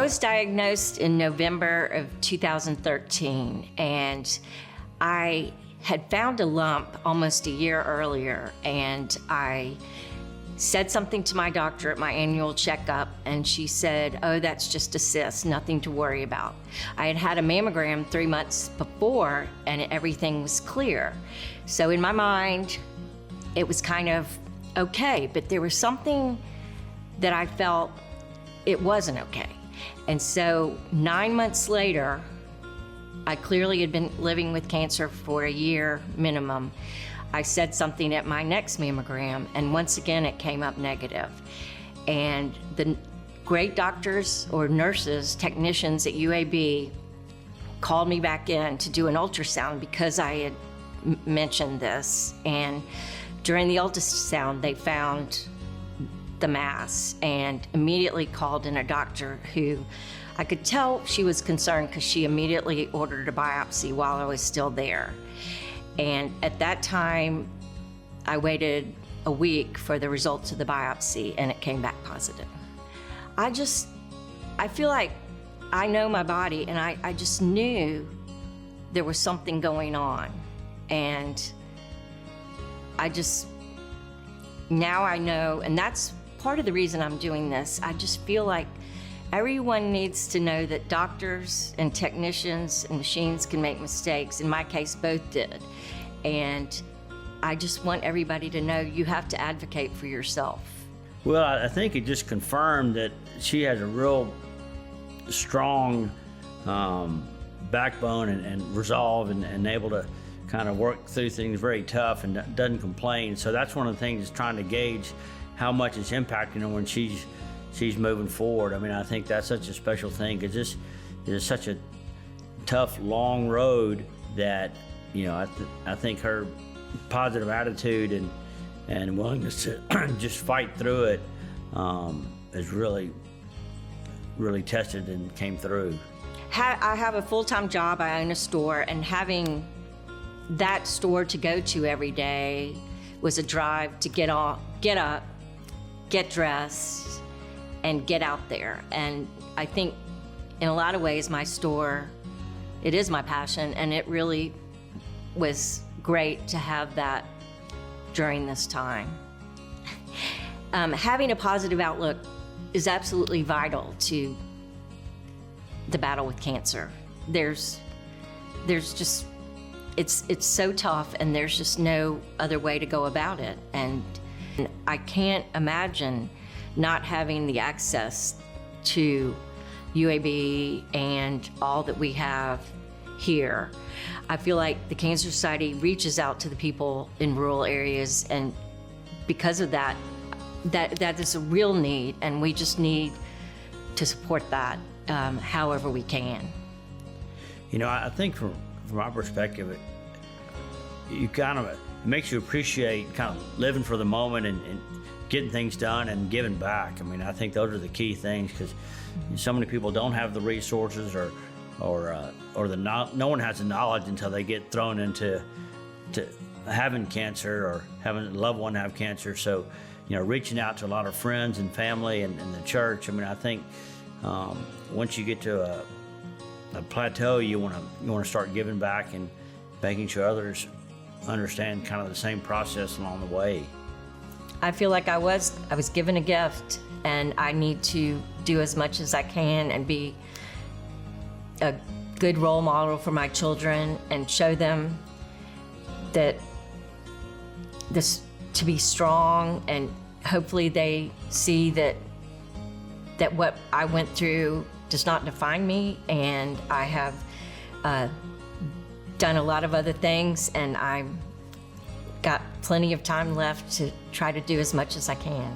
was diagnosed in November of 2013, and I had found a lump almost a year earlier, and I said something to my doctor at my annual checkup, and she said, "Oh, that's just a cyst, nothing to worry about." I had had a mammogram 3 months before, and everything was clear. So in my mind, it was kind of okay, but there was something that I felt it wasn't okay. And so 9 months later, I clearly had been living with cancer for a year minimum. I said something at my next mammogram, and once again it came up negative. And the great doctors or nurses, technicians at UAB called me back in to do an ultrasound because I had mentioned this. And during the ultrasound, they found the mass and immediately called in a doctor who I could tell she was concerned because she immediately ordered a biopsy while I was still there. And at that time, I waited a week for the results of the biopsy, and it came back positive. I feel like I know my body, and I just knew there was something going on. And now I know, and that's part of the reason I'm doing this. I just feel like everyone needs to know that doctors and technicians and machines can make mistakes. In my case, both did. And I just want everybody to know you have to advocate for yourself. Well, I think it just confirmed that she has a real strong backbone and resolve and able to kind of work through things very tough and doesn't complain. So that's one of the things, is trying to gauge how much it's impacting her when she's moving forward. I mean, I think that's such a special thing, because this is such a tough, long road that, you know, I think her positive attitude and willingness to just fight through it is really, really tested and came through. I have a full-time job. I own a store, and having that store to go to every day was a drive to get up, get dressed, and get out there. And I think in a lot of ways my store, it is my passion, and it really was great to have that during this time. Having a positive outlook is absolutely vital to the battle with cancer. There's just, it's so tough, and there's just no other way to go about it. And I can't imagine not having the access to UAB and all that we have here. I feel like the Cancer Society reaches out to the people in rural areas, and because of that is a real need, and we just need to support that however we can. You know, I think from my perspective, it makes you appreciate kind of living for the moment and getting things done and giving back. I mean, I think those are the key things, because so many people don't have the resources or no one has the knowledge until they get thrown into having cancer or having a loved one have cancer. So, you know, reaching out to a lot of friends and family and the church. I mean, I think once you get to a plateau, you want to start giving back and making sure others understand kind of the same process along the way. I feel like I was given a gift, and I need to do as much as I can and be a good role model for my children and show them that to be strong, and hopefully they see that what I went through does not define me, and I have done a lot of other things, and I've got plenty of time left to try to do as much as I can.